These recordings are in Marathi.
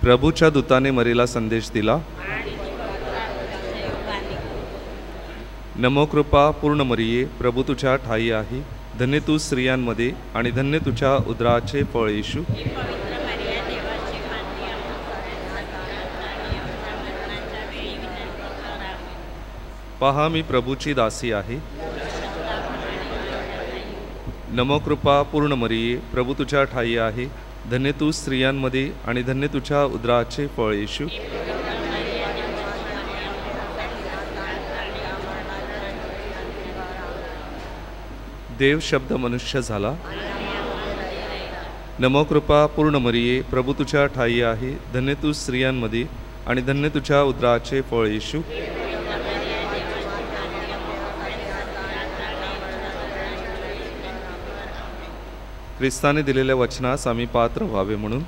प्रभूच्या दूताने मरीला संदेश दिला। नमो कृपा पूर्ण मरिये, प्रभू तुझ्या ठाई आहे, धन्य तू स्त्रियांमध्ये आणि धन्य तुझ्या उदराचे फळ येशू। पहा मी प्रभूची दासी आहे। नमो कृपा पूर्ण मरिये, प्रभू तुझ्या ठाई आहे, धन्य तू स्त्रियांमध्ये आणि धन्य तुझ्या उदराचे फळ येशू। देव शब्द मनुष्य झाला। नमो कृपा पूर्ण मरिये, प्रभू तुझ्या ठाई आहे, धन्य तू स्त्रियांमध्ये आणि धन्य तुझ्या उदराचे फळ येशू। ख्रिस्ताने दिलेल्या वचनास आम्ही पात्र व्हावे म्हणून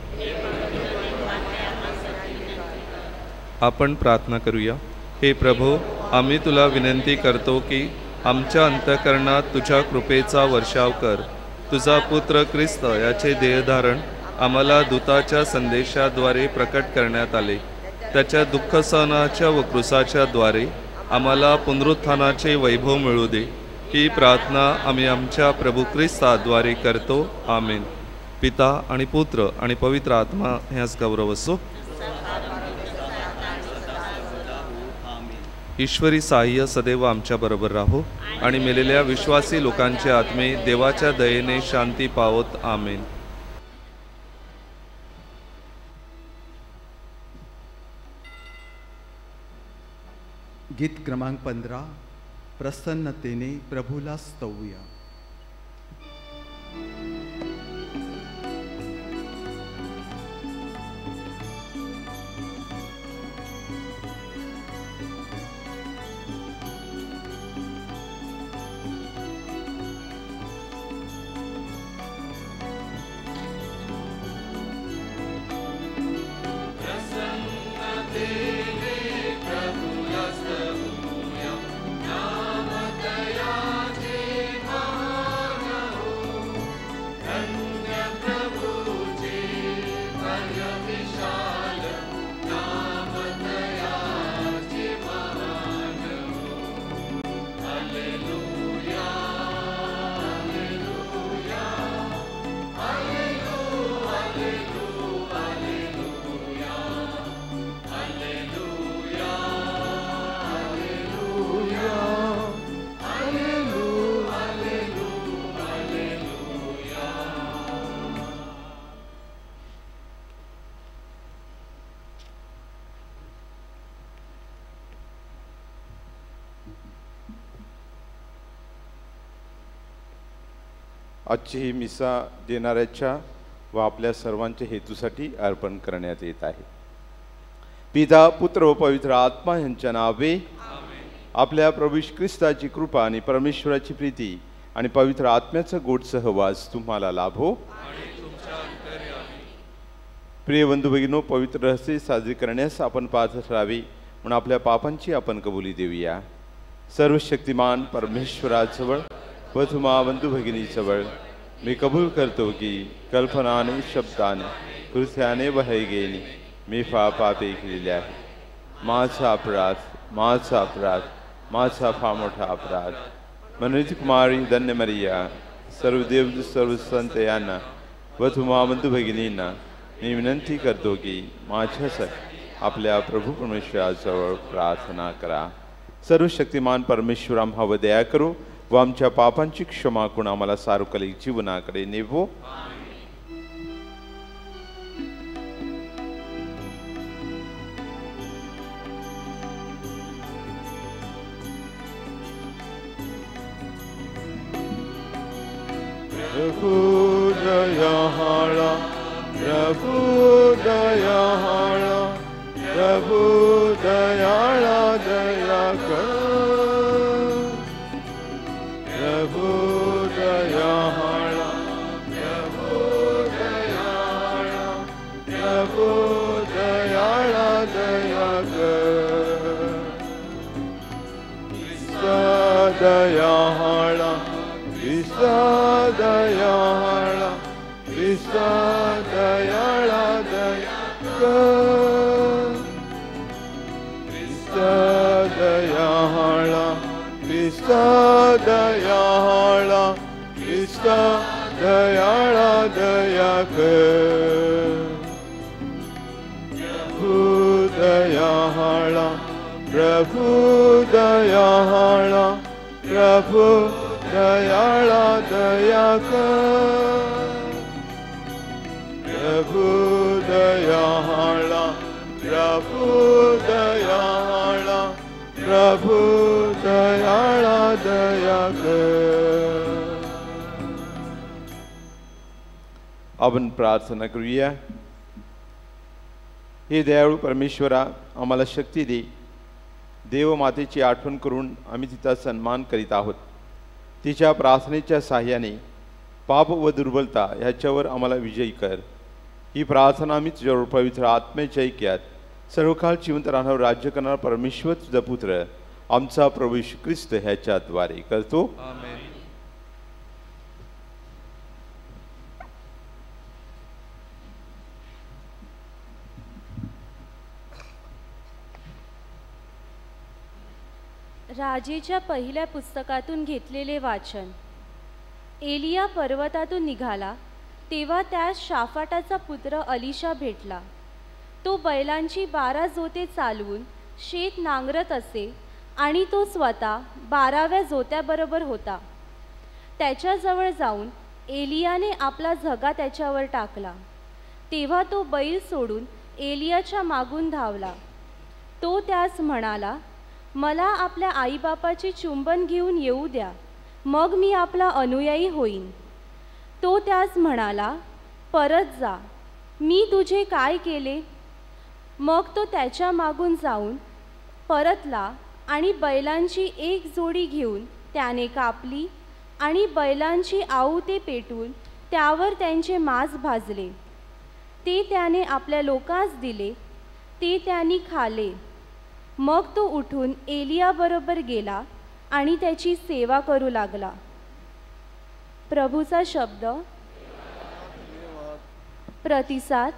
आपण प्रार्थना करूया। हे प्रभो, आम्ही तुला विनंती करतो की आमच्या अंतःकरणात तुझ्या कृपेचा वर्षाव कर। तुझा पुत्र ख्रिस्त याचे देहधारण आम्हाला दूताच्या संदेशाद्वारे प्रकट करण्यात आले। त्याच्या दुःख सहनाच्या व क्रूसाच्या द्वारे आम्हाला पुनरुत्थानाचे वैभव मिळू दे। ही प्रार्थना आम्ही आमच्या प्रभू ख्रिस्ताद्वारे करतो, आमेन। पिता आणि पुत्र आणि पवित्र आत्मा ह्यास गौरव असो। ईश्वरी सहाय्य सदैव आमच्या बरोबर राहो आणि मेलेल्या विश्वासी लोकांचे आत्मे देवाच्या दयेने शांती पावत, आमेन। गीत क्रमांक 15, प्रसन्नतेने प्रभूला स्तवूया। आजची ही मिसा देणाऱ्याच्या व आपल्या सर्वांच्या हेतूसाठी अर्पण करण्यात येत आहे। पिता, पुत्र व पवित्र आत्मा यांच्या नावे, आपल्या प्रभू ख्रिस्ताची कृपा आणि परमेश्वराची प्रीती आणि पवित्र आत्म्याचा गोड सहवास तुम्हाला लाभो। प्रिय बंधू भगिनो, पवित्र रहस्य साजरी करण्यास आपण पात्र ठरावे म्हणून आपल्या पापांची आपण कबुली देऊया। सर्वशक्तिमान परमेश्वराजवळ व तुम्हा बंधू भगिनीजवळ मी कबूल करतो की कल्पनाने, शब्दाने, कृत्याने व हैगेने मी पापे केलेले आहे। माझा अपराध, माझा अपराध, माझा फार मोठा अपराध। मनोज कुमारी, धन्य मरिया, सर्व देव, सर्व संत यांना व तुम्हा बंधू भगिनींना मी विनंती करतो की माझ्यासाठी आपल्या प्रभू परमेश्वराजवळ प्रार्थना करा। सर्वशक्तिमान परमेश्वर आम्हावर दया करो व आमच्या पापांची क्षमा करून आम्हाला सार्वकालिक जीवनाकडे नेवो। प्रभु दयाळा, प्रभु दयाळा, प्रभु दयाळा, दया कर। प्रभु दयाळा, प्रभु दयाळा, प्रभु दयाळा, दया कर। ईसा दयाळा, ईसा दयाळा, ईसा दयाळा, दया कर। दयाळा ख्रिस्ता दयाळा दया कर. प्रभू दयाळा प्रभू दयाळा प्रभू दयाळा दया कर. प्रभू दयाळा प्रभू दयाळा प्रभू दयाळा दया कर. आपण प्रार्थना करूया. हे दयाळू परमेश्वरा, आम्हाला शक्ती दे. देव मातेची आठवण करून आम्ही तिचा सन्मान करीत आहोत. तिच्या प्रार्थनेच्या साह्याने पाप व दुर्बलता ह्याच्यावर आम्हाला विजयी कर. ही प्रार्थना आम्ही तुझ्यावर पवित्र आत्म्याच्या ऐक्यात सर्वकाळ जिवंत राहणारा राज्य करणारा परमेश्वर तुझा पुत्र आमचा प्रभू येशू ख्रिस्त ह्याच्याद्वारे करतो. आमेन. राजेच्या पहिल्या पुस्तकातून घेतलेले वाचन. एलिया पर्वतातून निघाला तेव्हा त्यास शाफाटाचा पुत्र अलिशा भेटला. तो बैलांची 12 जोते चालवून शेत नांगरत असे आणि तो स्वतः 12व्या जोत्याबरोबर होता. त्याच्याजवळ जाऊन एलियाने आपला झगा त्याच्यावर टाकला. तेव्हा तो बैल सोडून एलियाच्या मागून धावला. तो त्यास म्हणाला, मला आपल्या आईबापाचे चुंबन घेऊन येऊ द्या, मग मी आपला अनुयायी होईन. तो त्यास म्हणाला, परत जा, मी तुझे काय केले? मग तो त्याच्या मागून जाऊन परतला आणि बैलांची एक जोडी घेऊन त्याने कापली आणि बैलांची आवते पेटून त्यावर त्यांचे मांस भाजले. ते त्याने आपल्या लोकांस दिले. ते त्यांनी खाले. मग तो उठून एलियाबरोबर गेला आणि त्याची सेवा करू लागला. प्रभूचा शब्द. प्रतिसाद.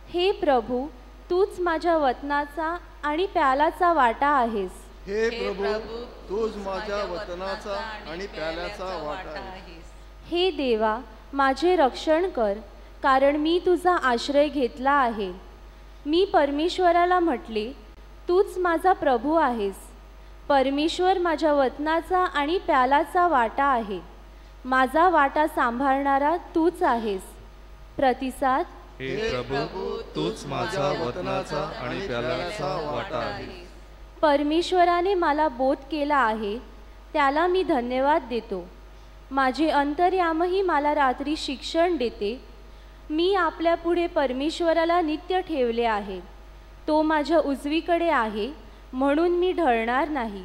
हे प्रभू, तूच माझ्या वतनाचा आणि प्यालाचा वाटा आहेस. हे प्रभू, तूच माझ्या वतनाचा आणि प्याल्याचा वाटा आहेस. हे देवा, माझे रक्षण कर, कारण मी तुझा आश्रय घेतला आहे. मी परमेश्वराला म्हटले, तूच माझा प्रभू आहेस. परमेश्वर माझ्या वतनाचा आणि प्यालाचा वाटा आहे. माझा वाटा सांभाळणारा तूच आहेस. प्रतिसाद. हे प्रभू, तूच माझा वतनाचा आणि प्यालाचा वाटा आहे. परमेश्वराने मला बोध केला आहे, त्याला मी धन्यवाद देतो. माझे अंतर्यामही मला रात्री शिक्षण देते. मी आपल्या पुढे परमेश्वराला नित्य ठेवले आहे. तो माझ्या उजवीकडे आहे, म्हणून मी ढळणार नाही.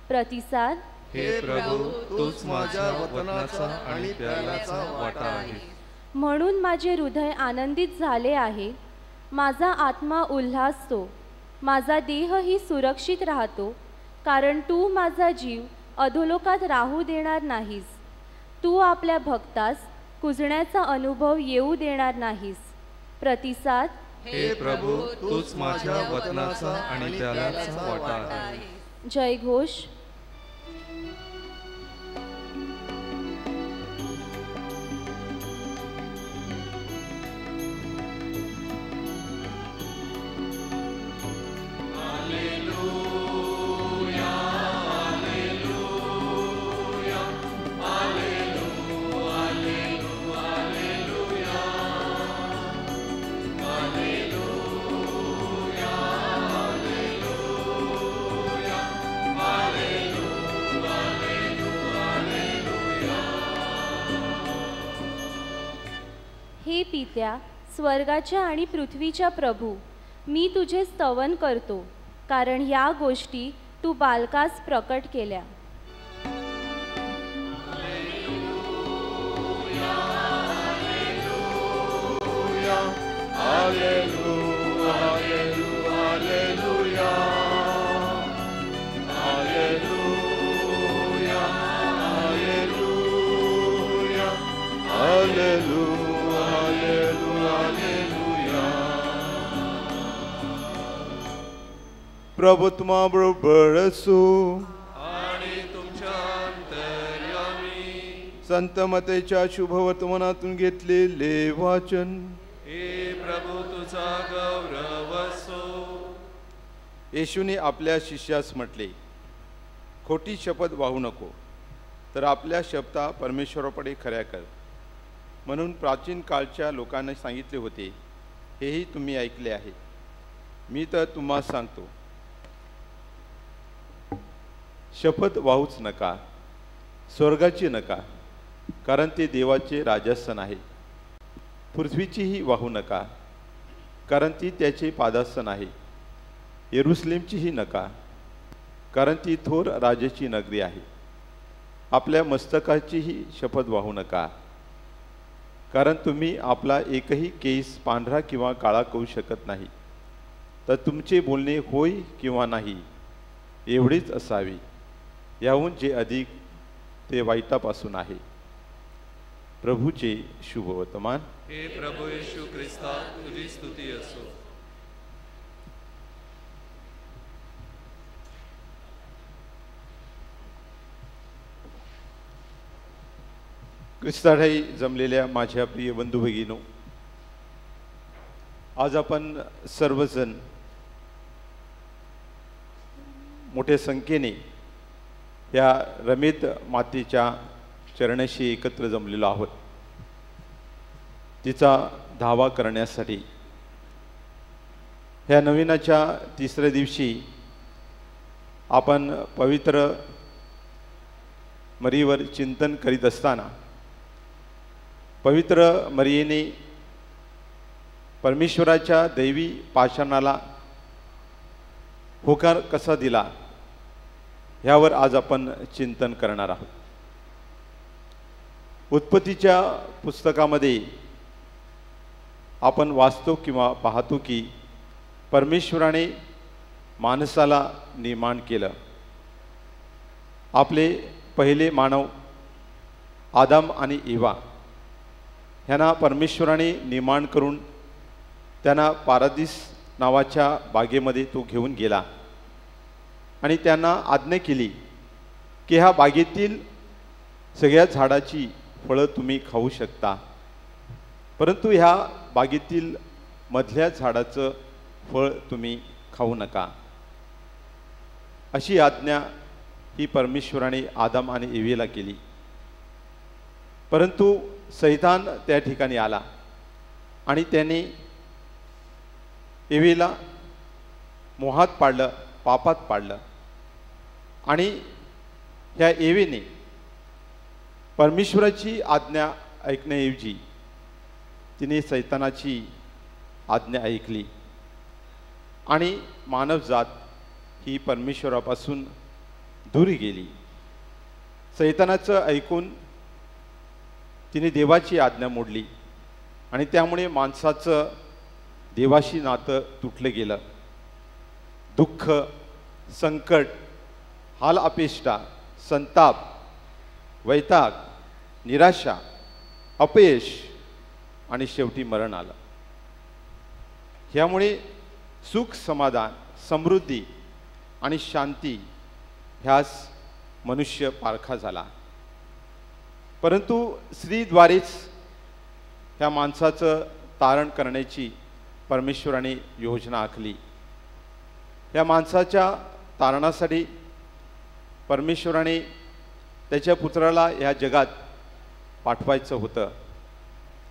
प्रतिसाद. हे प्रभू, तूच माझ्या वतनाचा आणि प्यालाचा वाटा आहे. म्हणून माझे हृदय आनंदित झाले आहे. माझा आत्मा उल्हासतो. माझा देहही सुरक्षित राहतो, कारण तू माझा जीव अधोलोकात राहू देणार नाहीस. तू आपल्या भक्तास कुजण्याचा अनुभव येऊ देणार नाहीस. प्रतिसाद. हे प्रभू, तूच माझ्या वतनाचा आणि प्यालाचा वाटा आहे. जयघोष. हे पित्या, स्वर्गाच्या आणि पृथ्वीच्या प्रभू, मी तुझे स्तवन करतो, कारण ह्या गोष्टी तू बालकास प्रकट केल्या. प्रभु तुम्हा बरोबर असो आणि तुमच्या संत मतेच्या शुभवर्तमानातून घेतलेले वाचन. हे प्रभू तुझा गौरव असो. येशूने आपल्या शिष्यास म्हटले, खोटी शपथ वाहू नको, तर आपल्या शपथा परमेश्वराकडे खऱ्या कर. म्हणून प्राचीन काळच्या लोकांना सांगितले होते, हेही तुम्ही ऐकले आहे. मी तर तुम्हाला सांगतो, शपथ वाहूच नका, स्वर्गाची नका, कारण ते देवाचे राजस्थान आहे. पृथ्वीचीही वाहू नका, कारण ती त्याचे पादासन आहे. येरुशलेमचीही नका, कारण ती थोर राजाची नगरी आहे. आपल्या मस्तकाचीही शपथ वाहू नका, कारण तुम्ही आपला एकही केस पांढरा किंवा काळा करू शकत नाही. तर तुमचे बोलणे होय किंवा नाही एवढेच असावे, याहून जे अधिक ते वाईटापासून आहे. प्रभूचे शुभवर्तमान. हे प्रभू येशू ख्रिस्ता, तुझी स्तुती असो. ख्रिस्ताठाई जमलेल्या माझ्या प्रिय बंधू भगिनीनो, आज आपण सर्वजण मोठ्या संख्येने या रमेत मातेच्या चरणाशी एकत्र जमलेलो आहोत, तिचा धावा करण्यासाठी. ह्या नवीनाच्या तिसऱ्या दिवशी आपण पवित्र मरीवर चिंतन करीत असताना पवित्र मरियेने परमेश्वराच्या दैवी पाषाणाला होकार कसा दिला ह्यावर आज आपण चिंतन करणार आहोत. उत्पत्तीच्या पुस्तकामध्ये आपण वाचतो किंवा पाहतो की परमेश्वराने माणसाला निर्माण केलं. आपले पहिले मानव आदम आणि एवा ह्यांना परमेश्वराने निर्माण करून त्यांना पारादीस नावाच्या बागेमध्ये तो घेऊन गेला आणि त्यांना आज्ञा केली की ह्या बागेतील सगळ्या झाडाची फळं तुम्ही खाऊ शकता, परंतु ह्या बागेतील मधल्या झाडाचं फळ तुम्ही खाऊ नका. अशी आज्ञा ही परमेश्वराने आदम आणि एवेला केली. परंतु सैतान त्या ठिकाणी आला आणि त्याने एवेला मोहात पाडलं, पापात पाडलं. आणि ह्या एवेने परमेश्वराची आज्ञा ऐकण्याऐवजी तिने सैतानाची आज्ञा ऐकली आणि मानवजात ही परमेश्वरापासून दूर गेली. सैतानाचं ऐकून तिने देवाची आज्ञा मोडली आणि त्यामुळे माणसाचं देवाशी नातं तुटलं गेलं. दुःख, संकट, हाल अपेष्टा, संताप, वैताग, निराशा, अपयश आणि शेवटी मरण आलं. ह्यामुळे सुख, समाधान, समृद्धी आणि शांती ह्यास मनुष्य पारखा झाला. परंतु स्त्रीद्वारेच ह्या माणसाचं तारण करण्याची परमेश्वराने योजना आखली. ह्या माणसाच्या तारणासाठी परमेश्वराने त्याच्या पुत्राला ह्या जगात पाठवायचं होतं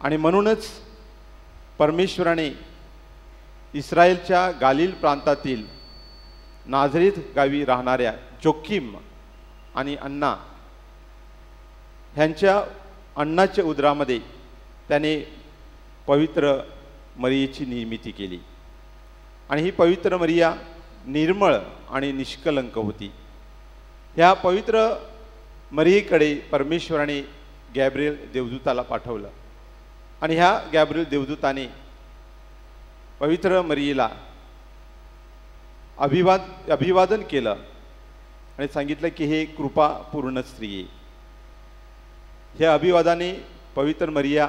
आणि म्हणूनच परमेश्वराने इस्रायलच्या गालिल प्रांतातील नाझरेत गावी राहणाऱ्या जोखीम आणि अन्ना ह्यांच्या अन्नाच्या उदरामध्ये त्याने पवित्र मरियेची निर्मिती केली. आणि ही पवित्र मरिया निर्मळ आणि निष्कलंक होती. ह्या पवित्र मरियेकडे परमेश्वराने गॅब्रिएल देवदूताला पाठवलं आणि ह्या गॅब्रिएल देवदूताने पवित्र मरियेला अभिवादन केलं आणि सांगितलं की हे कृपापूर्ण स्त्री आहे. ह्या अभिवादाने पवित्र मरिया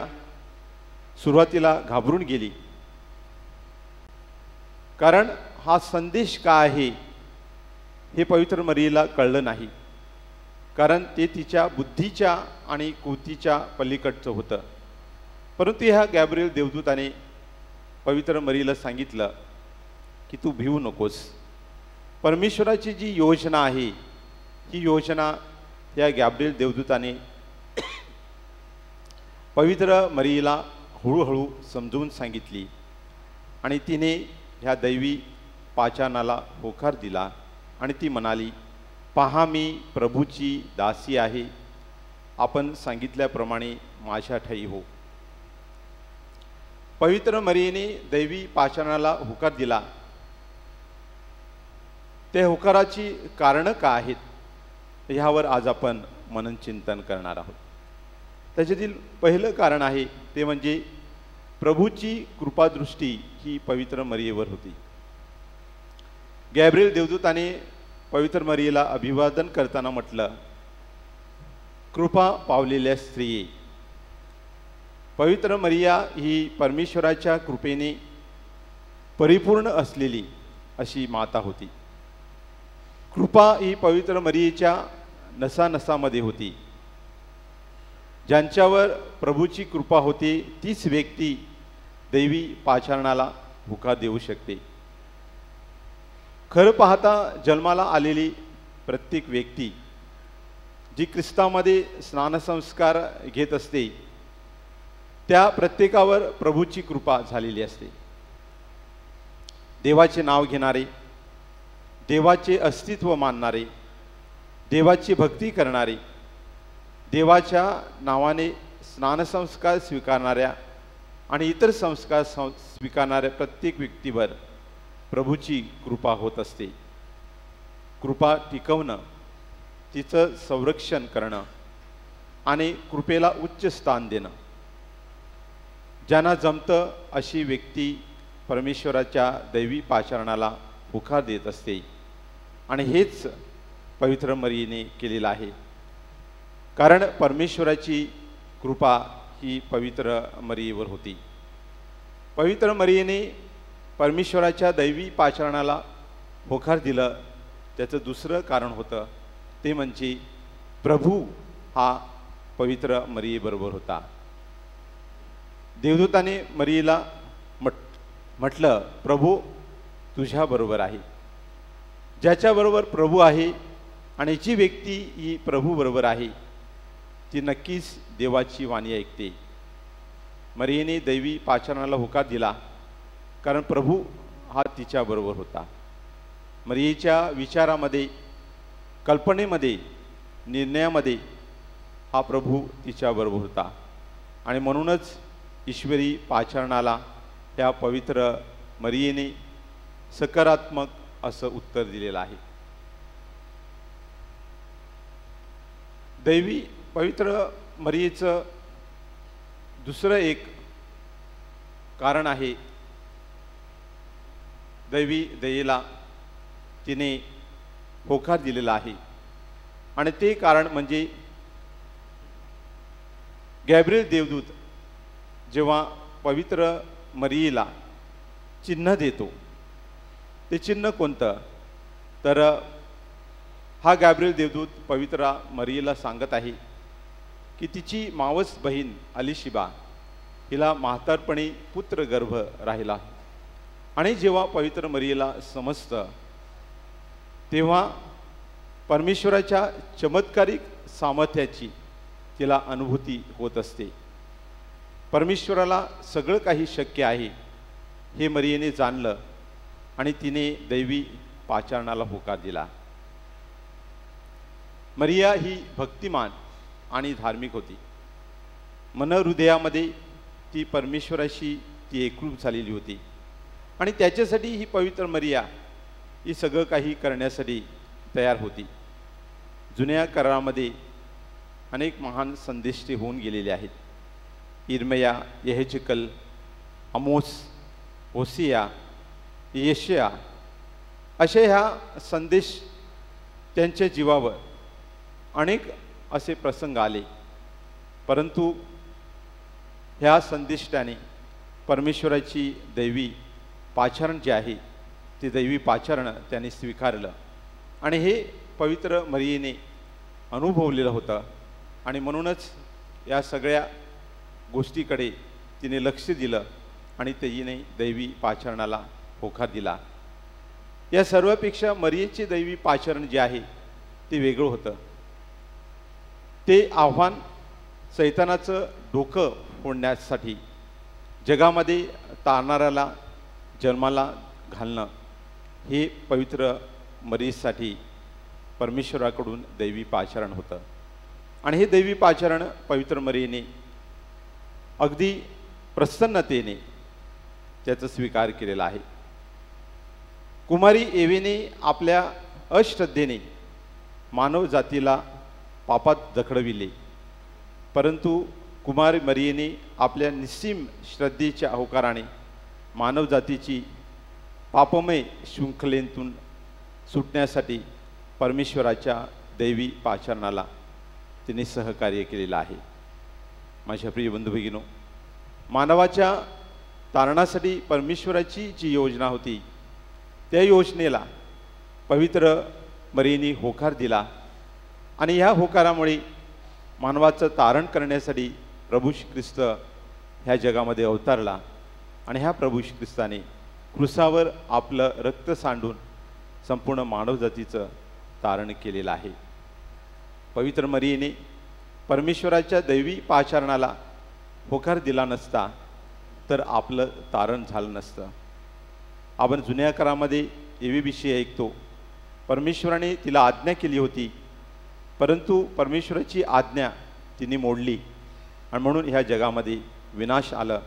सुरुवातीला घाबरून गेली, कारण हा संदेश काय आहे हे पवित्र मरियेला कळलं नाही. कारण ते तिच्या बुद्धीच्या आणि कृतीच्या पलीकडचं होतं. परंतु ह्या गॅब्रिएल देवदूताने पवित्र मरीला सांगितलं की तू भिवू नकोस. परमेश्वराची जी योजना आहे ही योजना या गॅब्रिएल देवदूताने पवित्र मरीला हळूहळू समजून सांगितली आणि तिने ह्या दैवी पाचारणाला होकार दिला आणि ती म्हणाली, पहा मी प्रभूची दासी आहे, आपण सांगितल्याप्रमाणे माझ्या ठायी हो. पवित्र मरीने दैवी पाचारणाला होकार दिला. त्या होकाराची कारणं काय आहेत ह्यावर आज आपण मनन चिंतन करणार आहोत. त्याच्यातील पहिलं कारण आहे ते म्हणजे प्रभूची कृपादृष्टी ही पवित्र मरीयेवर होती. गॅब्रिएल देवदूताने पवित्र मरीयेला अभिवादन करताना म्हटलं, कृपा पावलेल्या स्त्रिये. पवित्र मरिया ही परमेश्वराच्या कृपेने परिपूर्ण असलेली अशी माता होती. कृपा ही पवित्र मरियेच्या नसानसामध्ये होती. ज्यांच्यावर प्रभूची कृपा होती तीच व्यक्ती दैवी पाचारणाला होकार देऊ शकते. खरं पाहता जन्माला आलेली प्रत्येक व्यक्ती जी ख्रिस्तामध्ये स्नानसंस्कार घेत असते त्या प्रत्येकावर प्रभूची कृपा झालेली असते. देवाचे नाव घेणारे, देवाचे अस्तित्व मानणारे, देवाची भक्ती करणारे, देवाच्या नावाने स्नानसंस्कार स्वीकारणाऱ्या आणि इतर संस्कार स्वीकारणाऱ्या प्रत्येक व्यक्तीवर प्रभूची कृपा होत असते. कृपा टिकवणं, तिचं संरक्षण करणं आणि कृपेला उच्च स्थान देणं ज्यांना जमतं अशी व्यक्ती परमेश्वराच्या दैवी पाचारणाला होकार देत असते. आणि हेच पवित्र मरीयेने केलेलं आहे. कारण परमेश्वराची कृपा ही पवित्र मरीयेवर होती. पवित्र मरीयेने परमेश्वराच्या दैवी पाचारणाला होकार दिलं. त्याचं दुसरं कारण होतं ते म्हणजे प्रभू हा पवित्र मरीयेबरोबर होता. देवदूताने मरीयेला म्हटलं, प्रभू तुझ्याबरोबर आहे. ज्याच्याबरोबर प्रभू आहे आणि जी व्यक्ती ही प्रभूबरोबर आहे ती नक्कीच देवाची वाणी ऐकते. मरीयेने दैवी पाचारणाला होकार दिला कारण प्रभू हा तिच्याबरोबर होता. मरीयेच्या विचारामध्ये, कल्पनेमध्ये, निर्णयामध्ये हा प्रभू तिच्याबरोबर होता आणि म्हणूनच ईश्वरी पाचारणाला त्या पवित्र मरीयेने सकारात्मक असं उत्तर दिलेलं आहे. दैवी पवित्र मरीयेचं दुसरं एक कारण आहे, दैवी दयेला तिने होकार दिलेला आहे आणि ते कारण म्हणजे गॅब्रिएल देवदूत जेव्हा पवित्र मरीयेला चिन्ह देतो ते चिन्ह कोणतं तर हा गॅब्रिएल देवदूत पवित्र मरीयेला सांगत आहे की तिची मावस बहीण अलिशिबा हिला म्हातारपणी पुत्र गर्भ राहिला. आणि जेव्हा पवित्र मरीयेला समजतं तेव्हा परमेश्वराच्या चमत्कारिक सामर्थ्याची तिला अनुभूती होत असते. परमेश्वराला सगळं काही शक्य आहे हे मरीयेने जाणलं आणि तिने दैवी पाचारणाला होकार दिला. मरिया ही भक्तिमान आणि धार्मिक होती. मन हृदयामध्ये ती परमेश्वराशी ती एकरूप झालेली होती आणि त्याच्यासाठी ही पवित्र मरिया ही सगळं काही करण्यासाठी तयार होती. जुन्या करारामध्ये अनेक महान संदेष्टे होऊन गेलेले आहेत. इर्मया, यहेजकेल, आमोस, होसिया, येशया असे ह्या संदेश त्यांच्या जीवावर अनेक असे प्रसंग आले. परंतु ह्या संदेष्टाने परमेश्वराची दैवी पाचारण जे आहे ते दैवी पाचारण त्याने स्वीकारलं आणि हे पवित्र मरीयेने अनुभवलेलं होतं आणि म्हणूनच या सगळ्या गोष्टीकडे तिने लक्ष दिलं आणि तिने दैवी पाचारणाला होकार दिला. या सर्वापेक्षा मरियेचे दैवी पाचारण जे आहे ते वेगळं होतं. ते आव्हान सैतानाचं डोकं फोडण्यासाठी जगामध्ये तारणाऱ्याला जन्माला घालणं हे पवित्र मरियेसाठी परमेश्वराकडून दैवी पाचारण होतं. आणि हे दैवी पाचारण पवित्र मरियेने अगदी प्रसन्नतेने त्याचा स्वीकार केलेला आहे. कुमारी एवेने आपल्या अश्रद्धेने मानव जातीला पापात जखडविले, परंतु कुमारी मरियेने आपल्या निस्सीम श्रद्धेच्या होकाराने मानव जातीची पापमय शृंखलेतून सुटण्यासाठी परमेश्वराच्या दैवी पाचारणाला तिने सहकार्य केलेलं आहे. माझ्या प्रिय बंधू भगिनींनो, मानवाच्या तारणासाठी परमेश्वराची जी योजना होती त्या योजनेला पवित्र मरियेने होकार दिला आणि ह्या होकारामुळे मानवाचं तारण करण्यासाठी प्रभू श्री ख्रिस्त ह्या जगामध्ये अवतरला आणि ह्या प्रभू श्री ख्रिस्ताने क्रूसावर आपलं रक्त सांडून संपूर्ण मानवजातीचं तारण केलेलं आहे. पवित्र मरियेने परमेश्वराच्या दैवी पाचारणाला होकार दिला नसता तर आपलं तारण झालं नसतं. आपण जुन्या काळामध्ये एवेविषयी ऐकतो, परमेश्वराने तिला आज्ञा केली होती, परंतु परमेश्वराची आज्ञा तिने मोडली आणि म्हणून ह्या जगामध्ये विनाश आलं,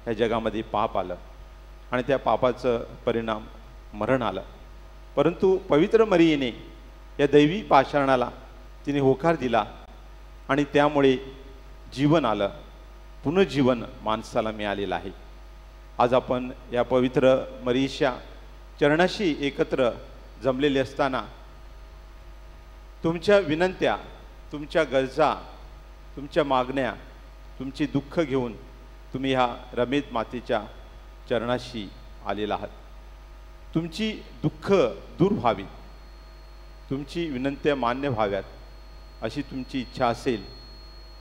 ह्या जगामध्ये पाप आलं आणि त्या पापाचं परिणाम मरण आलं. परंतु पवित्र मरियेने या दैवी पाचारणाला तिने होकार दिला आणि त्यामुळे जीवन आलं, पुनर्जीवन माणसाला मिळालेलं आहे. आज आपण या पवित्र मरियेच्या चरणाशी एकत्र जमलेले असताना तुमच्या विनंत्या, तुमच्या गरजा, तुमच्या मागण्या, तुमची दुःख घेऊन तुम्ही ह्या रमेद मातेच्या चरणाशी आलेला आहात. तुमची दुःख दूर व्हावी, तुमची विनंत्या मान्य व्हाव्यात अशी तुमची इच्छा असेल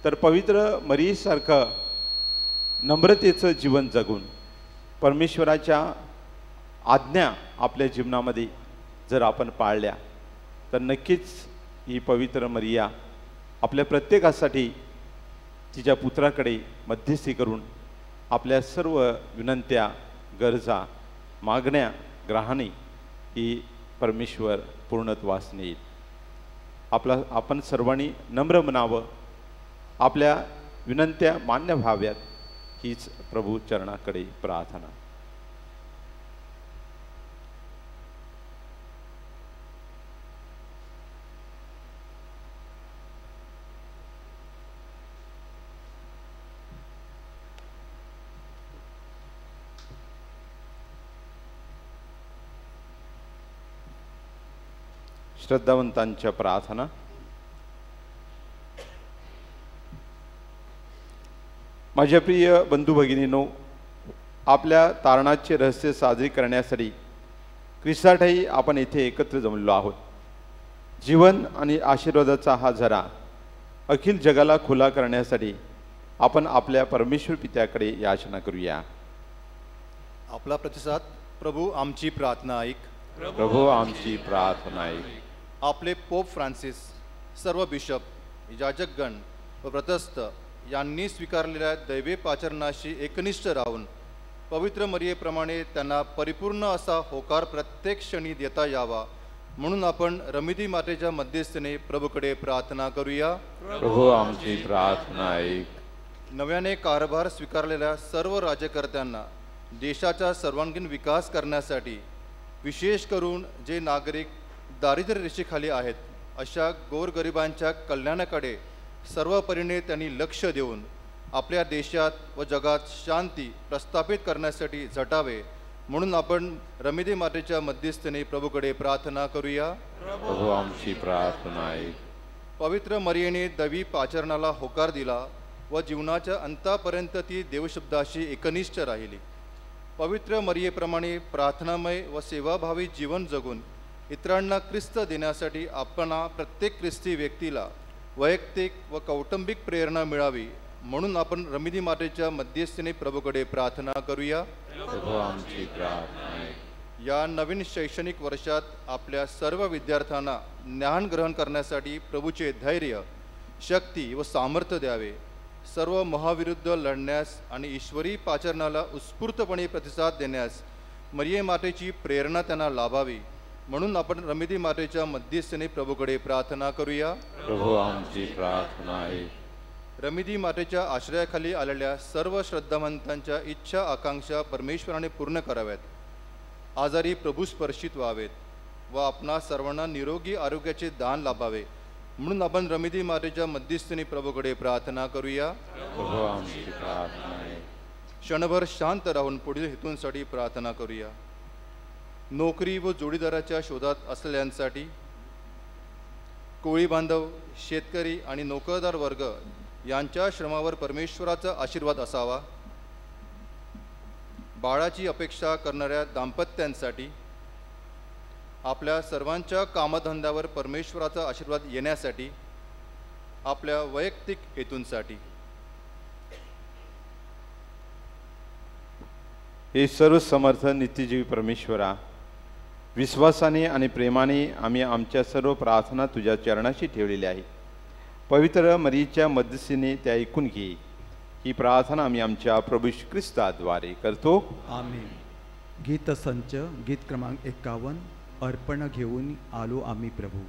तर पवित्र मरियेसारखं नम्रतेचं जीवन जगून परमेश्वराच्या आज्ञा आपल्या जीवनामध्ये जर आपण पाळल्या तर नक्कीच ही पवित्र मरिया आपल्या प्रत्येकासाठी तिच्या पुत्राकडे मध्यस्थी करून आपल्या सर्व विनंत्या, गरजा, मागण्या ग्रहाने ही परमेश्वर पूर्णत्वास नेईल. आपण सर्वांनी नम्र म्हणावं, आपल्या विनंत्या मान्य व्हाव्यात हीच प्रभू चरणाकडे प्रार्थना. श्रद्धावंतांच्या प्रार्थना. माझ्या प्रिय बंधू भगिनींनो, आपल्या तारणाचे रहस्य साजरे करण्यासाठी ख्रिस्ताठायी आपण येथे एकत्र जमलेलो आहोत. जीवन आणि आशीर्वादाचा हा झरा अखिल जगाला खुला करण्यासाठी आपण आपल्या परमेश्वर पित्याकडे याचना करूया. आपला प्रतिसाद. प्रभू आमची प्रार्थना ऐक. प्रभू आमची प्रार्थना ऐक. आपले पोप फ्रान्सिस, सर्व बिशप, याजकगण व व्रतस्थ यांनी स्वीकारलेल्या दैवी पाचरणाशी एकनिष्ठ राहून पवित्र मरियेप्रमाणे त्यांना परिपूर्ण असा होकार प्रत्येक क्षणी देता यावा म्हणून आपण रमिदी मातेच्या मध्यस्थीने प्रभूकडे प्रार्थना करूया. प्रभू आमची प्रार्थना ऐक. नव्याने कारभार स्वीकारलेल्या सर्व राज्यकर्त्यांना देशाचा सर्वांगीण विकास करण्यासाठी, विशेष करून जे नागरिक दारिद्र्य रेषेखाली आहेत अशा गोरगरिबांच्या कल्याणाकडे सर्व परीने त्यांनी लक्ष देऊन आपल्या देशात व जगात शांती प्रस्थापित करण्यासाठी झटावे म्हणून आपण रमिदी मातेच्या मध्यस्थीने प्रभूकडे प्रार्थना करूया. प्रभू आमची प्रार्थना ऐक. पवित्र मरियेने दैवी पाचरणाला होकार दिला व जीवनाच्या अंतापर्यंत ती देवशब्दाशी एकनिष्ठ राहिली. पवित्र मरियेप्रमाणे प्रार्थनामय व सेवाभावी जीवन जगून इतरांना ख्रिस्त देण्यासाठी आपण प्रत्येक ख्रिस्ती व्यक्तीला वैयक्तिक व कौटुंबिक प्रेरणा मिळावी म्हणून आपण रमिदी मातेच्या मध्यस्थीने प्रभूकडे प्रार्थना करूया. प्रभू आमची प्रार्थना ऐक. या नवीन शैक्षणिक वर्षात आपल्या सर्व विद्यार्थ्यांना ज्ञान ग्रहण करण्यासाठी प्रभूचे धैर्य, शक्ती व सामर्थ्य द्यावे. सर्व महाविरुद्ध लढण्यास आणि ईश्वरी पाचरणाला उत्स्फूर्तपणे प्रतिसाद देण्यास मरिये मातेची प्रेरणा त्यांना लाभावी म्हणून आपण रमिदी मातेच्या मध्यस्थीने प्रभूकडे प्रार्थना करूया. प्रभू आमची प्रार्थना ऐक. रमिदी मातेच्या आश्रयाखाली आलेल्या सर्व श्रद्धावंतांच्या इच्छा आकांक्षा परमेश्वराने पूर्ण कराव्यात. आजारी प्रभू स्पर्शित व्हावेत व आपणा सर्वांना निरोगी आरोग्याचे दान लाभावे म्हणून आपण रमिदी मातेच्या मध्यस्थीने प्रभूकडे प्रार्थना करूया. प्रभू आमची प्रार्थना ऐक. क्षणभर शांत राहून पुढील हेतूंसाठी प्रार्थना करूया. नोकरी व जोडीदाराच्या शोधात असलेल्यांसाठी, कोळी बांधव, शेतकरी आणि नोकरदार वर्ग यांच्या श्रमावर परमेश्वराचा आशीर्वाद असावा. बाळाची अपेक्षा करणाऱ्या दाम्पत्यांसाठी, आपल्या सर्वांच्या कामधंद्यावर परमेश्वराचा आशीर्वाद येण्यासाठी, आपल्या वैयक्तिक हेतूंसाठी. हे सर्व समर्थ नित्यजीवी परमेश्वरा, विश्वासाने आणि प्रेमाने आम्ही आमच्या सर्व प्रार्थना तुझ्या चरणाशी ठेवलेल्या आहे. पवित्र मरीच्या मध्यस्थीने त्या ऐकून घे. ही प्रार्थना आम्ही आमच्या प्रभू येशू ख्रिस्ताद्वारे करतो. आमेन. गीतसंच गीत क्रमांक 51. अर्पण घेऊन आलो आम्ही प्रभू.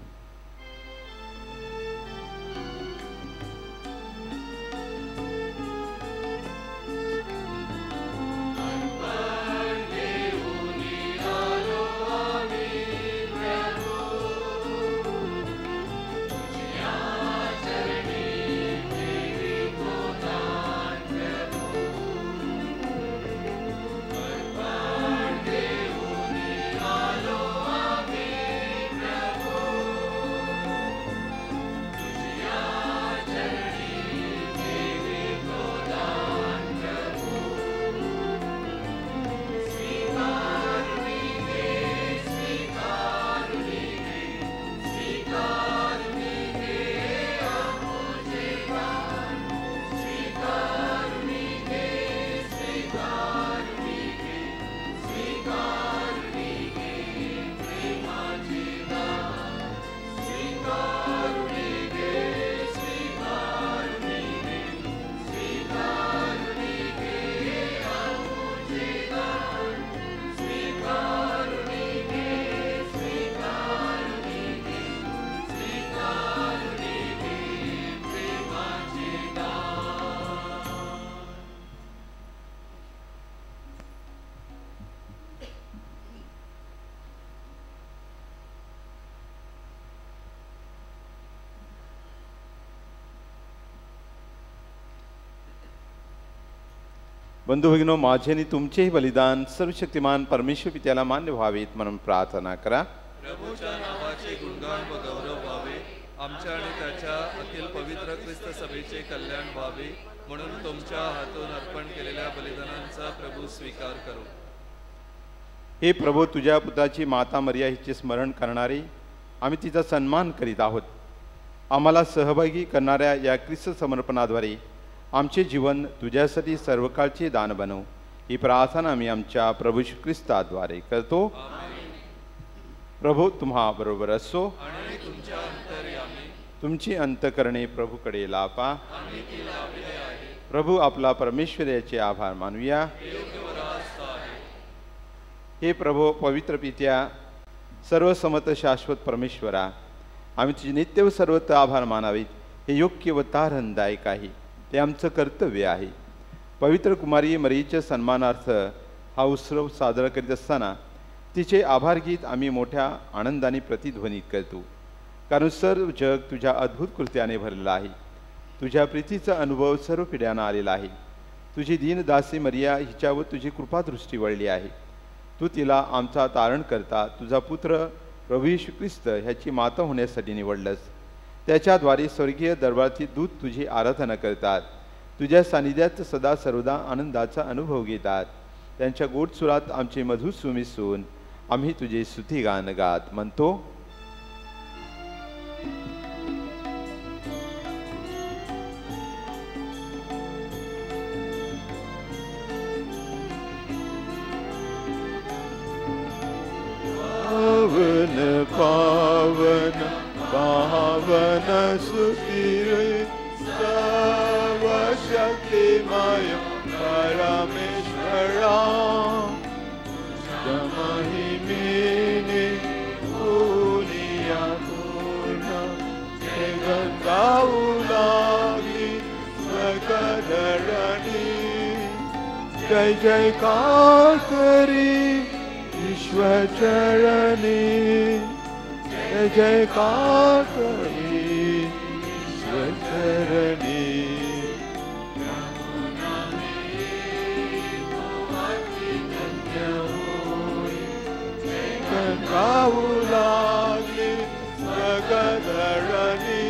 बंधू भगिनो, माझे आणि तुमचेही बलिदान सर्वशक्तिमान परमेश्वर पित्याला मान्य व्हावेत म्हणून प्रार्थना करा. प्रभूच्या नावाचे गुणगान व गौरव व्हावे, आमच्या आणि त्याच्या अखिल पवित्र ख्रिस्त सभेचे कल्याण व्हावे म्हणून तुमच्या हातून अर्पण केलेल्या बलिदानांचा प्रभू स्वीकार करो. हे प्रभू, तुझ्या पुत्राची माता मरिया हिचे स्मरण करणारे आम्ही तिचा सन्मान करीत आहोत. आम्हाला सहभागी करणाऱ्या या ख्रिस्त समर्पणाद्वारे आमचे जीवन तुझ्यासाठी सर्वकाळचे दान बनव. ही प्रार्थना आम्ही आमच्या प्रभू येशू ख्रिस्ताद्वारे करतो. प्रभू तुम्हा बरोबर असो. आणि तुमच्या अंतर्यामी तुमची अंतकरणे प्रभूकडे लापा. प्रभू आपला परमेश्वर याचे आभार मानूया. हे प्रभू पवित्र पित्या, सर्वसमत शाश्वत परमेश्वरा, आम्ही तुझे नित्य व सर्वत्र आभार मानावेत. हे योग्य व तारणदायक आहे, ते आमचं कर्तव्य आहे. पवित्र कुमारी मरीच्या सन्मानार्थ हा उत्सव साजरा करीत असताना तिचे आभार गीत आम्ही मोठ्या आनंदाने प्रतिध्वनित करतो, कारण सर्व जग तुझ्या अद्भुत कृत्याने भरलेलं आहे. तुझ्या प्रीतीचा अनुभव सर्व पिढ्यांना आलेला आहे. तुझी दीनदासी मरिया हिच्यावर तुझी कृपादृष्टी वळली आहे. तू तिला आमचा तारण करता तुझा पुत्र प्रभू येशू ख्रिस्त ह्याची माता होण्यासाठी निवडलंस. त्याच्याद्वारे स्वर्गीय दरबारातील दूत तुझी आराधना करतात, तुझ्या सानिध्यात सदा सर्वदा आनंदाचा अनुभव घेतात. त्यांच्या गोड सुरात आमचे मधुर सुमिसून आम्ही तुझे स्तुती गान गात म्हणतो. शक्तिमय परमेश्वरा महिमेने दुनिया पूर्ण जगत गाऊ लागली स्वकधरणी जय जयकार करी ईश्वर चरणी जय जयकार करी ईश्वर चरणी गाऊ लागली स्वकधरणी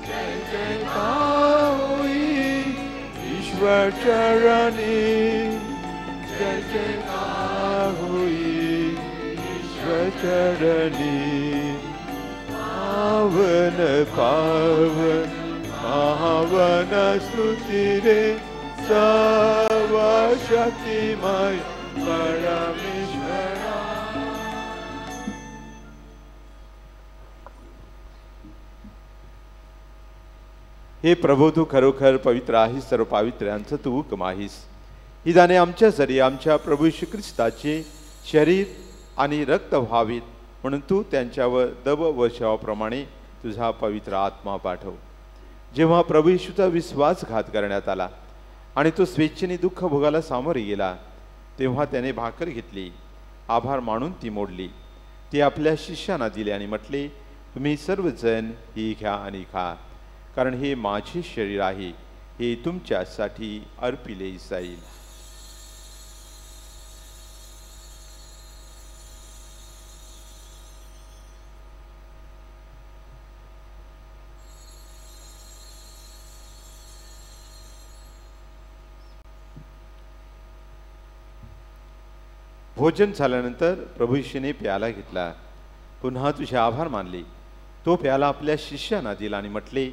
जय जयकार होई ईश्वर चरणी जय जयकार होई ईश्वर चरणी पावन पावन पावन स्तुती रे सर्व शक्तिमय परमेश्वरा. हे प्रभू तू खरोखर पवित्र आहेस, सर्व पावित्र्यांचं तू हुकम आहेस. ही दाने आमच्यासाठी आमच्या प्रभू येशू ख्रिस्ताचे शरीर आणि रक्त व्हावीत म्हणून तू त्यांच्यावर दब वर्षावाप्रमाणे तुझा पवित्र आत्मा पाठव. जेव्हा प्रभू येशूचा विश्वासघात करण्यात आला आणि तो स्वेच्छेने दुःख भोगाला सामोरे गेला तेव्हा त्याने भाकर घेतली, आभार मानून ती मोडली, ती आपल्या शिष्यांना दिली आणि म्हटले, तुम्ही सर्वजण ही घ्या आणि खा, कारण हे माझे शरीर आहे, हे तुमच्यासाठी अर्पिले जाईल. भोजन झाल्यानंतर प्रभू येशूने प्याला घेतला, पुन्हा तुझे आभार मानले, तो प्याला आपल्या शिष्यांना दिला आणि म्हटले,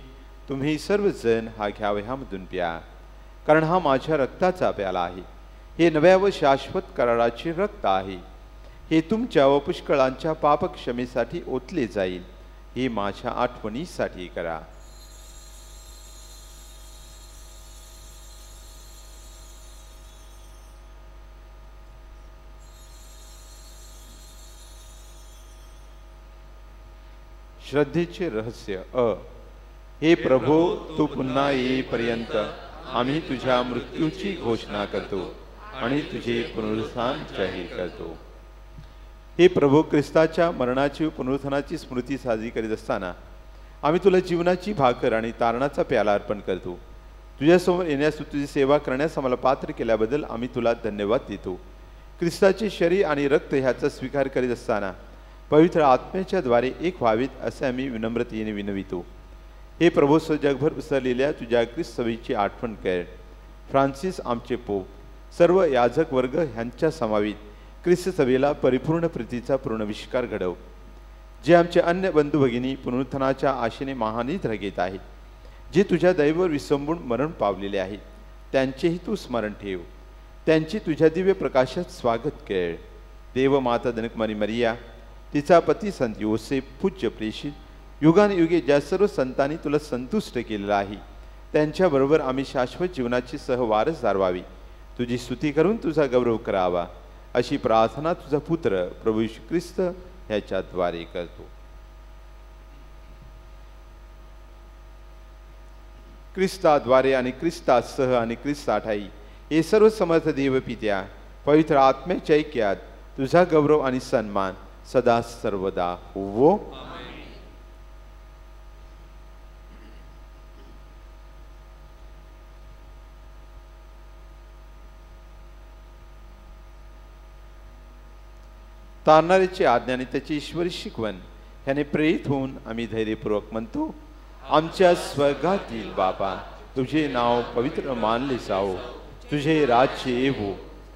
तुम्ही सर्वजण हा घ्यावे, ह्यामधून प्या, कारण हा माझ्या रक्ताचा प्याला आहे, हे नव्या व शाश्वत कराराचे रक्त आहे, हे तुमच्या व पुष्कळांच्या पापक्षमेसाठी ओतले जाईल, हे माझ्या आठवणीसाठी करा. श्रद्धेचे रहस्य हे प्रभू तू पुन्हा येईपर्यंत आम्ही तुझ्या मृत्यूची घोषणा करतो आणि तुझे पुनरुत्थान जाहीर करतो. हे प्रभू ख्रिस्ताच्या मरणाची व पुनरुत्थानाची स्मृती साजरी करीत असताना आम्ही तुला जीवनाची भाकर आणि तारणाचा प्याला अर्पण करतो. तुझ्यासमोर येण्यास तुझी सेवा करण्यास आम्हाला पात्र केल्याबद्दल आम्ही तुला धन्यवाद देतो. ख्रिस्ताचे शरीर आणि रक्त ह्याचा स्वीकार करीत असताना पवित्र आत्म्याच्या द्वारे एक व्हावीत असे आम्ही विनम्रतेने विनवितो. हे प्रभू जगभर पसरलेल्या तुझ्या ख्रिस्त सभेची आठवण कर. फ्रान्सिस आमचे पोप, सर्व याजक वर्ग ह्यांच्या समावित ख्रिस्त सभेला परिपूर्ण प्रीतीचा पूर्णविष्कार घडव. जे आमचे अन्य बंधू भगिनी पुनरुत्थानाच्या आशेने महानिद्रा घेत आहेत, जे तुझ्या दैवावर विसंबून मरण पावलेले आहेत, त्यांचेही तू स्मरण ठेव. त्यांची तुझ्या दिव्य प्रकाशात स्वागत कर. देव माता जनकमारी मरिया, तिचा पती संत योसेफ, पूज्य प्रेषित, युगानुयुगे ज्या सर्व संतांनी तुला संतुष्ट केलेला आहे, त्यांच्याबरोबर आम्ही शाश्वत जीवनाची सहवारसदार व्हावी, तुझी स्तुती करून तुझा गौरव करावा, अशी प्रार्थना तुझा पुत्र प्रभू येशू ख्रिस्त ह्याच्याद्वारे करतो. ख्रिस्ताद्वारे आणि ख्रिस्तासह आणि ख्रिस्ताठाई हे सर्व समर्थ देव पित्या पवित्र आत्म्याच्या ऐक्यात तुझा गौरव आणि सन्मान सदा सर्वदा होवो. तारणाऱ्याची आज्ञा आणि त्याची ईश्वरी शिकवण ह्याने प्रेरित होऊन आम्ही धैर्यपूर्वक म्हणतो, आमच्या स्वर्गातील बापा, तुझे नाव पवित्र मानले जाओ, तुझे राज्य येवो,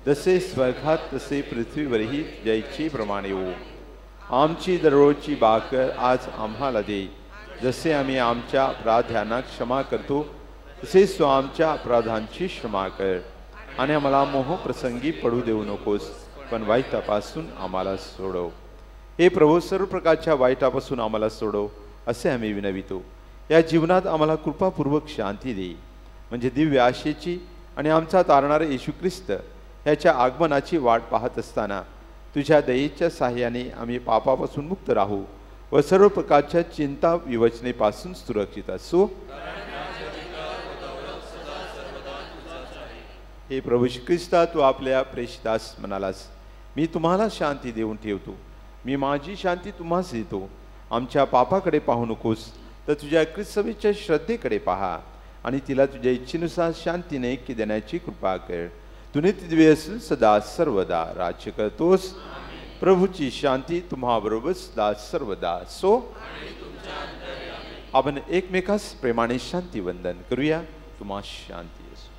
जसे स्वर्गात तसे पृथ्वीवरही जयचे प्रमाणे हो. आमची दररोजची भाकर आज आम्हाला दे, जसे आम्ही आमच्या अपराध्यांना क्षमा करतो तसेच तू आमच्या अपराधांची क्षमा कर, आणि आम्हाला मोहप्रसंगी पडू देऊ नकोस, पण वाईटापासून आम्हाला सोडव. हे प्रभू, सर्व प्रकारच्या वाईटापासून आम्हाला सोडव असे आम्ही विनवितो. या जीवनात आम्हाला कृपापूर्वक शांती दे, म्हणजे दिव्य आशेची आणि आमचा तारणारा येशू ख्रिस्त ह्याच्या आगमनाची वाट पाहत असताना तुझ्या दयेच्या साह्याने आम्ही पापापासून मुक्त राहू व सर्व प्रकारच्या चिंता विवचनेपासून सुरक्षित असू। हे प्रभू श्री ख्रिस्ता, तू आपल्या प्रेषितास म्हणालास, मी तुम्हाला शांती देऊन ठेवतो, मी माझी शांती तुम्हास देतो। आमच्या पापाकडे पाहू नकोस, तर तुझ्या ख्रिस्तसभेच्या श्रद्धेकडे पहा आणि तिला तुझ्या इच्छेनुसार शांतीने ऐक्य देण्याची कृपा कर। तुने दिव्य असून सदा सर्वदा राज्य करतोस। प्रभूची शांती तुम्हाबरोबर सदा सर्वदा असो। आपण एकमेकास प्रेमाने शांती वंदन करूया। तुम्हा शांती असो।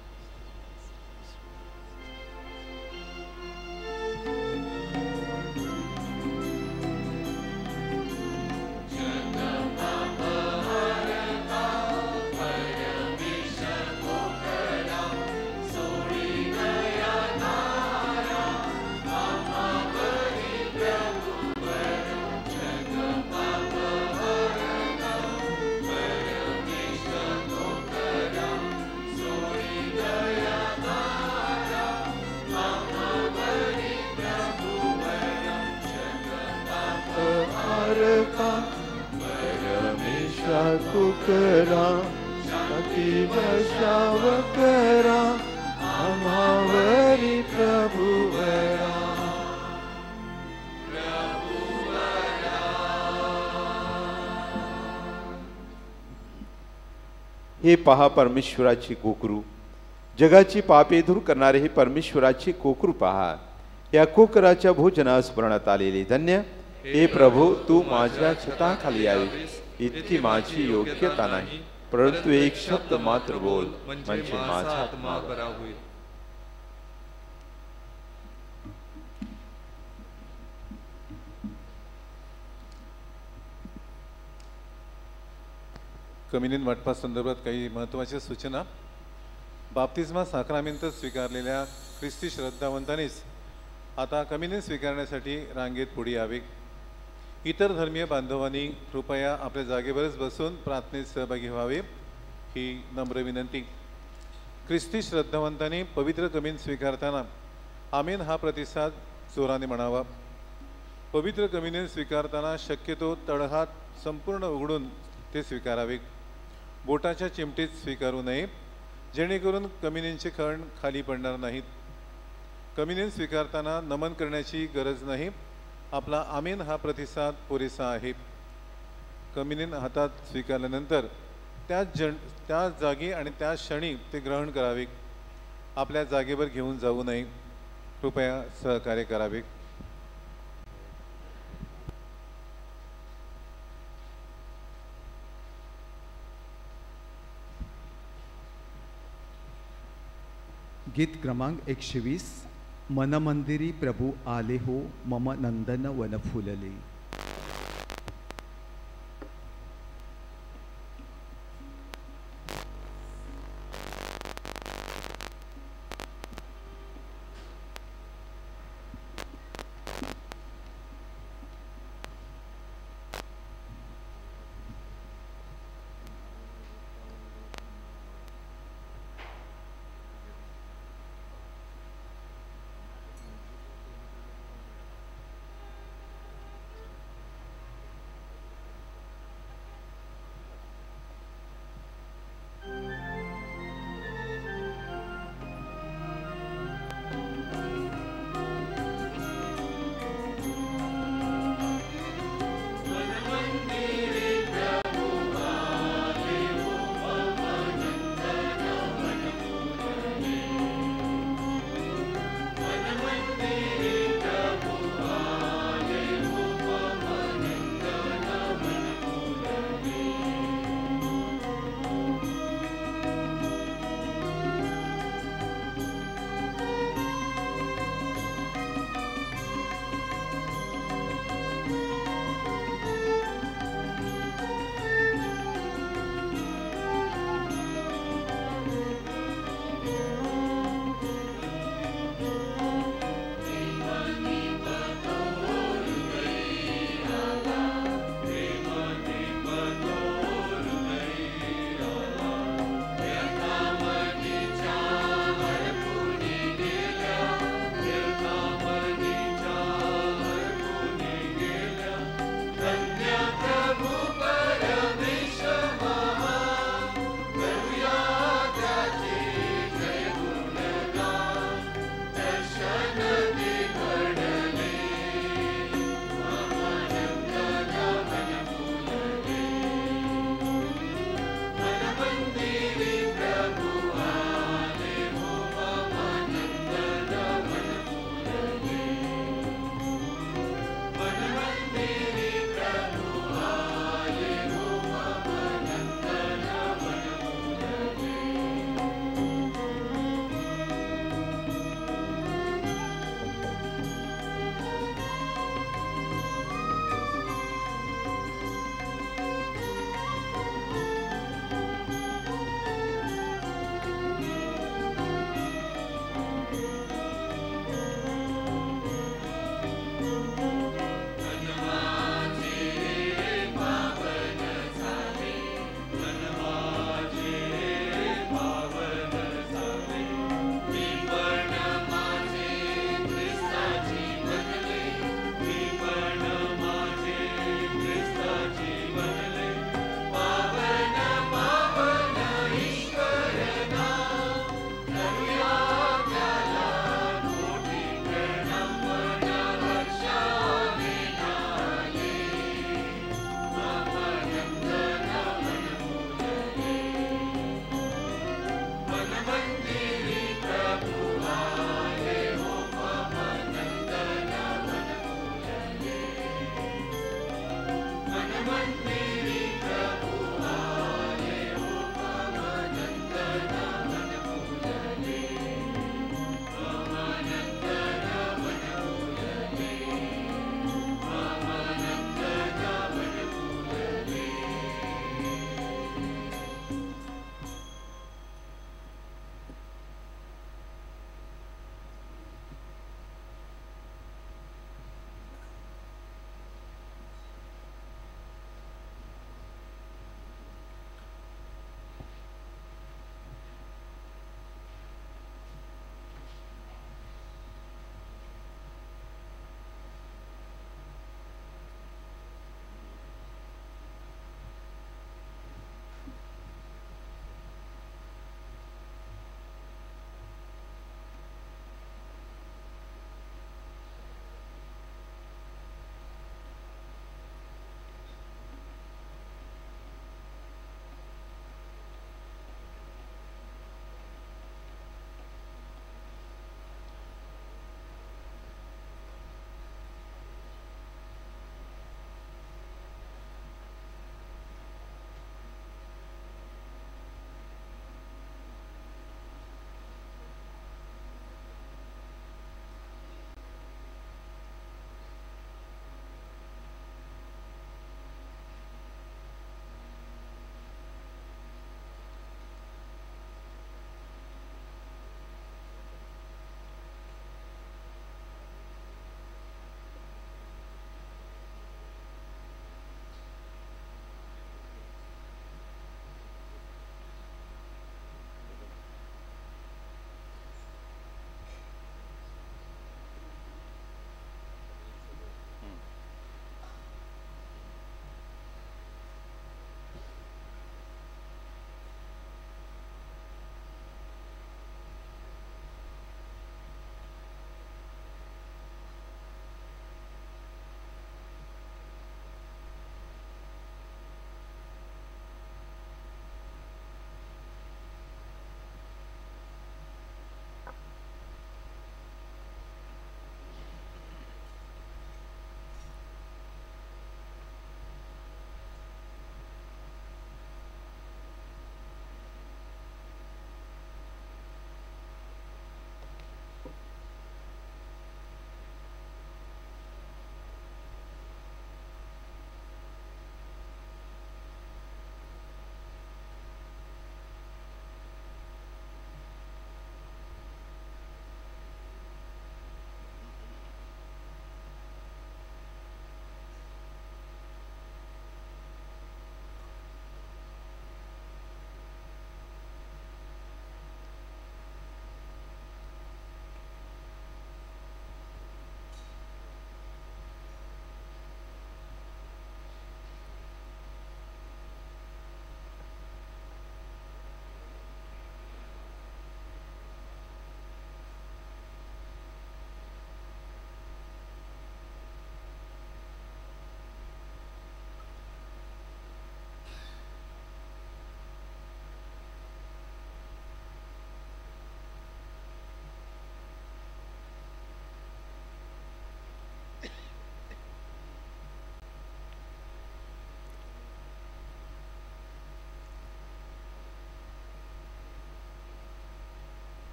हे पहा परमेश्वराची कोकरू, जगाची पापे दूर करणारे हे परमेश्वराची कोकरू पहा। या कोकराच्या भोजनास स्मरणात आलेले धन्य। हे प्रभू, तू माझ्या छताखाली यावीस इतकी माझी योग्यता नाही, परंतु एक शब्द मात्र बोल म्हणजे माझा आत्मा बरा होईल। कम्युनियन वाटपासंदर्भात काही महत्त्वाच्या सूचना। बाप्तिस्मा साक्रामेंट स्वीकारलेल्या ख्रिस्ती श्रद्धावंतांनीच आता कम्युनियन स्वीकारण्यासाठी रांगेत पुढे यावे। इतर धर्मीय बांधवांनी कृपया आपल्या जागेवरच बसून प्रार्थनेत सहभागी व्हावे ही नम्र विनंती। ख्रिस्ती श्रद्धावंतांनी पवित्र कम्युनियन स्वीकारताना आमेन हा प्रतिसाद जोराने म्हणावा। पवित्र कम्युनियन स्वीकारताना शक्यतो तळहात संपूर्ण उघडून ते स्वीकारावे। बोटाच्या चिमटीत स्वीकारू नये, जेणेकरून कम्युनियनचे खण खाली पडणार नाहीत। कम्युनियन स्वीकारताना नमन करण्याची गरज नाही, आपला आमेन हा प्रतिसाद पुरेसा आहे। कम्युनियन हातात स्वीकारल्यानंतर त्याच जागी आणि त्याच क्षणी ते ग्रहण करावे, आपल्या जागेवर घेऊन जाऊ नये। कृपया सहकार्य करावे। गीत क्रमांक 120, मनमंदिरी प्रभू आले हो, मम नंदन वन फुलले।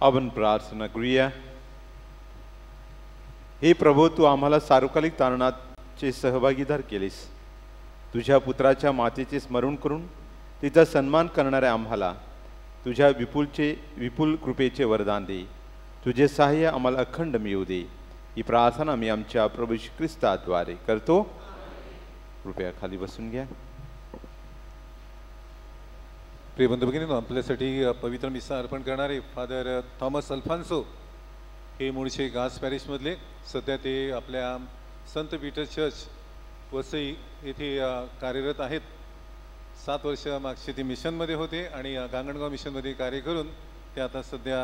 आपण प्रार्थना करूया. हे प्रभू, तू आम्हाला सार्वकालिक तारणाचे सहभागीदार केलेस. तुझ्या पुत्राच्या मातेचे स्मरण करून तिचा सन्मान करणाऱ्या आम्हाला तुझ्या विपुल कृपेचे वरदान दे. तुझे सहाय्य आम्हाला अखंड मिळू दे. ही प्रार्थना मी आमच्या प्रभू येशू ख्रिस्ताद्वारे करतो. कृपया खाली बसून घ्या. प्रिय बंधू भगिनींनो, आपल्यासाठी पवित्र मिसा अर्पण करणारे फादर थॉमस अल्फान्सो हे मूळचे गास पॅरिशमधले, सध्या ते आपल्या संत पीटर चर्च वसई येथे कार्यरत आहेत. 7 वर्ष मागचे ते मिशनमध्ये होते आणि गांगणगाव मिशनमध्ये कार्य करून ते आता सध्या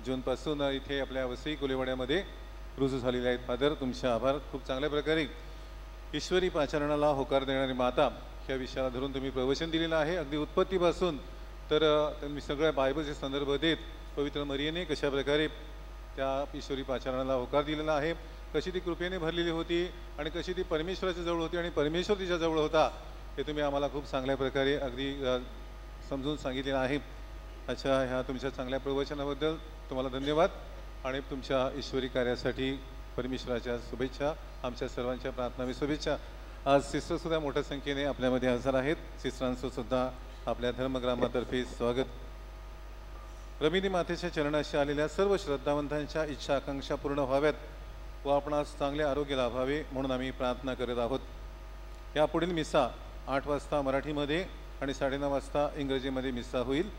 जूनपासून इथे आपल्या वसई कोलेवाड्यामध्ये रुजू झालेले आहेत. फादर, तुमचे आभार. खूप चांगल्या प्रकारे ईश्वरी पाचारणाला होकार देणारी माता ह्या विषयाला धरून तुम्ही प्रवचन दिलेलं आहे. अगदी उत्पत्तीपासून तर तुम्ही सगळ्या बायबलचे संदर्भ देत पवित्र मरियेने कशा प्रकारे त्या ईश्वरी पाचारणाला होकार दिलेला आहे, कशी ती कृपेने भरलेली होती आणि कशी ती परमेश्वराच्या जवळ होती आणि परमेश्वर तिच्या जवळ होता, हे तुम्ही आम्हाला खूप चांगल्या प्रकारे अगदी समजून सांगितलेलं आहे. अच्छा, ह्या तुमच्या चांगल्या प्रवचनाबद्दल तुम्हाला धन्यवाद आणि तुमच्या ईश्वरी कार्यासाठी परमेश्वराच्या शुभेच्छा. आमच्या सर्वांच्या प्रार्थना शुभेच्छा. आज सिस्टरसुद्धा मोठ्या संख्येने आपल्यामध्ये हजर आहेत. सिस्टरांचं सुद्धा आपल्या धर्मग्रामातर्फे स्वागत. रमिनी मातेच्या चरणाशी आलेल्या सर्व श्रद्धावंतांच्या इच्छा आकांक्षा पूर्ण व्हाव्यात व आपणास चांगले आरोग्य लाभावे म्हणून आम्ही प्रार्थना करत आहोत. यापुढील मिसा 8 वाजता मराठीमध्ये आणि 9:30 वाजता इंग्रजीमध्ये मिसा होईल.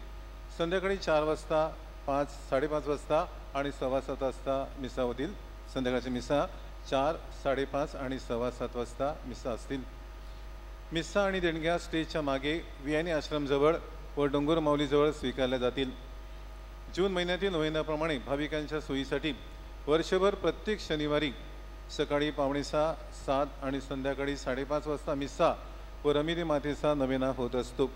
संध्याकाळी 4 वाजता, 5, 5:30 वाजता आणि 7:15 वाजता मिसा होतील. संध्याकाळची मिसा 4, 5:30 आणि 7:15 वाजता मिसा असतील. मिसा आणि देणग्या स्टेजच्या मागे वियानी आश्रमजवळ व डोंगर माऊलीजवळ स्वीकारल्या जातील. जून महिन्यातील नोव्हेंबरप्रमाणे भाविकांच्या सोयीसाठी वर्षभर प्रत्येक शनिवारी सकाळी 5:45, 7 आणि संध्याकाळी 5:30 वाजता मिसा व रमिनी मातेचा नवेना होत असतो.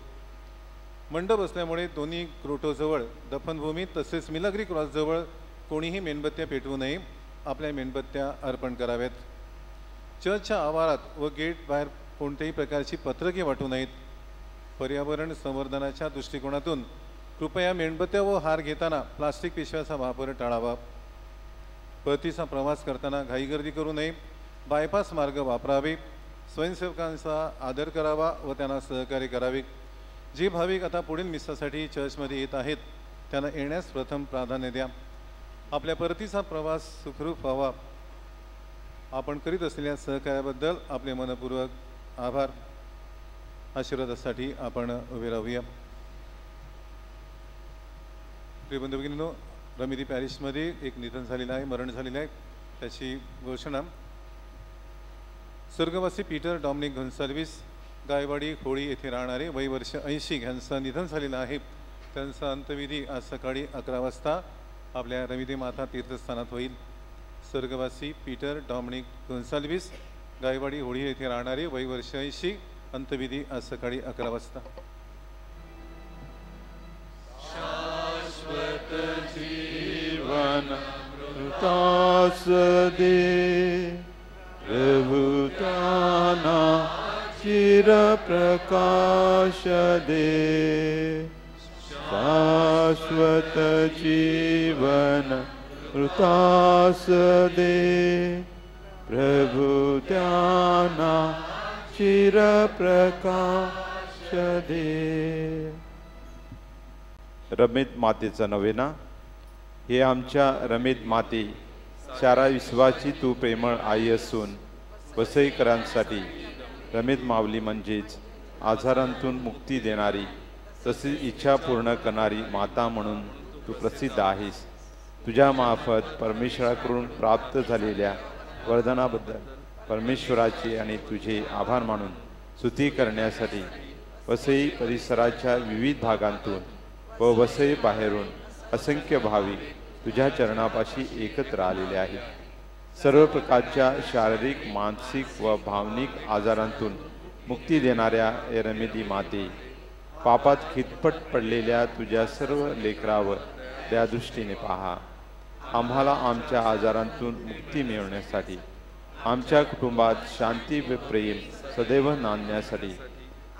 मंडप असल्यामुळे दोन्ही क्रोटोजवळ दफनभूमी तसेच मिलाग्री क्रॉसजवळ कोणीही मेणबत्त्या पेटवू नये. आपल्या मेणबत्त्या अर्पण कराव्यात. चर्चच्या आवारात व गेट बाहेर कोणत्याही प्रकारची पत्रके वाटू नयेत. पर्यावरण संवर्धनाच्या दृष्टिकोनातून कृपया मेणबत्त्या व हार घेताना प्लास्टिक पिशव्याचा वापर टाळावा. परतीचा प्रवास करताना घाईगर्दी करू नये. बायपास मार्ग वापरावे. स्वयंसेवकांचा आदर करावा व त्यांना सहकार्य करावे. जे भाविक आता पुढील मिसासाठी चर्चमध्ये येत आहेत त्यांना येण्यास प्रथम प्राधान्य द्या. आपल्या परतीचा प्रवास सुखरूप व्हावा. आपण करीत असलेल्या सहकार्याबद्दल आपले मनपूर्वक आभार. आशीर्वादासाठी आपण उभे राहूया. प्रिय बंधू भगिनींनो, रमिनी पॅरिशमध्ये एक निधन झालेलं आहे, मरण झालेलं आहे. त्याची घोषणा स्वर्गवासी पीटर डॉमिनिक गोन्साल्विस, गायवाडी होळी येथे राहणारे, वय वर्ष 80 यांचं निधन झालेलं आहे. त्यांचा अंत्यविधी आज सकाळी 11 वाजता आपल्या रमिनी माता तीर्थस्थानात होईल. स्वर्गवासी पीटर डॉमिनिक गोन्साल्विस, गायवाडी होळी येथे राहणारे, वय वर्ष 80, अंत्यविधी आज सकाळी 11 वाजता. शाश्वत जीवन मृतास दे, प्रभु त्यांना चिर प्रकाश दे. शाश्वत जीवन मृतास दे, प्रभु त्यांना चिर प्रकाश दे. रमेत मातेचा नवेना. हे आमच्या रमेत माते, सारा विश्वाची तू प्रेमळ आई असून वसईकरांसाठी रमेत माऊली म्हणजेच आजारांतून मुक्ती देणारी तसेच इच्छा पूर्ण करणारी माता म्हणून तू प्रसिद्ध आहेस. तुझ्या मार्फत परमेश्वराकडून प्राप्त झालेल्या वरदानाबद्दल परमेश्वराचे आणि तुझे आभार मानून स्तुती करण्यासाठी वसई परिसराच्या विविध भागांतून व वसई बाहेरून असंख्य भाविक तुझ्या चरणापाशी एकत्र आलेले आहेत. सर्व प्रकारच्या शारीरिक, मानसिक व भावनिक आजारांतून मुक्ती देणाऱ्या रमिनी माते, पापात खितपट पडलेल्या तुझ्या सर्व लेकरावर त्या दृष्टीने पहा. आम्हाला आमच्या आजारांतून मुक्ती मिळवण्यासाठी, आमच्या कुटुंबात शांती व प्रेम सदैव नांदण्यासाठी,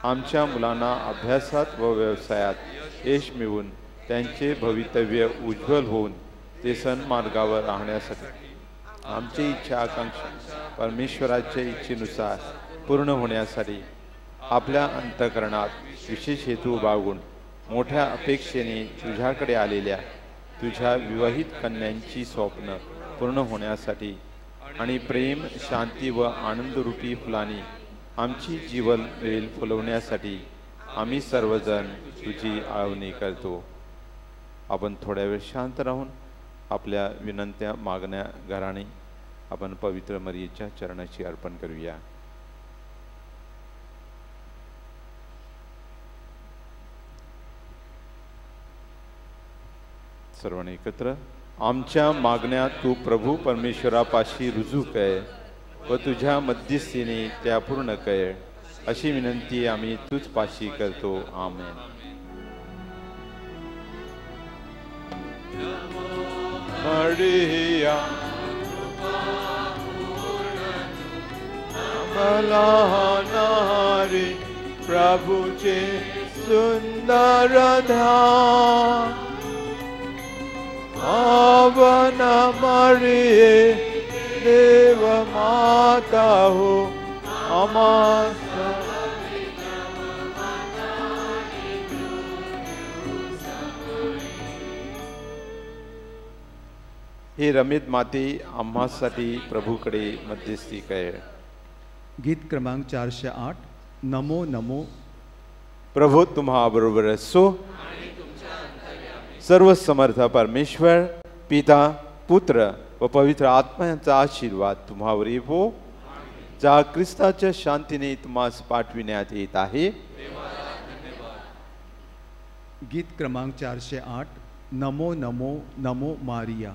आमच्या मुलांना अभ्यासात व व्यवसायात यश मिळवून त्यांचे भवितव्य उज्ज्वल होऊन ते सन्मार्गावर राहण्यासाठी आमची इच्छा आकांक्षा परमेश्वराच्या इच्छेनुसार पूर्ण होण्यासाठी आपल्या अंतःकरणात विशेष हेतू बाळगून मोठ्या अपेक्षेने तुझ्याकडे आलेल्या तुझ्या विवाहित कन्यांची स्वप्न पूर्ण होण्यासाठी आणि प्रेम शांती व आनंदरूपी फुलांनी आमची जीवन वेल फुलवण्यासाठी आम्ही सर्वजण तुझी आळवणी करतो. आपण थोड्या वेळ शांत राहून आपल्या विनंत्या मागण्या घराने आपण पवित्र मरियेच्या चरणाची अर्पण करूया. सर्वांनी एकत्र. आमच्या मागण्या तू प्रभू परमेश्वरापाशी रुजू कर व तुझ्या मध्यस्थीने त्या पूर्ण कर अशी विनंती आम्ही तुझ पाशी करतो. आमेन. मरिया मलाहारी प्रभुचे सुंदर ध्यान आवन मरिये देव माता हो आम्हा हे रमेद माते आम्हासाठी प्रभूकडे मध्यस्थी कर. गीत क्रमांक 408. नमो नमो. प्रभू तुम्हा बरोबर असो. सर्व समर्थ परमेश्वर पिता पुत्र व पवित्र आत्मा यांचा आशीर्वाद तुम्हावर येवो. ज्या ख्रिस्ताच्या शांतीने तुम्हास पाठविण्यात येत आहे. गीत क्रमांक 408. नमो नमो नमो मारिया.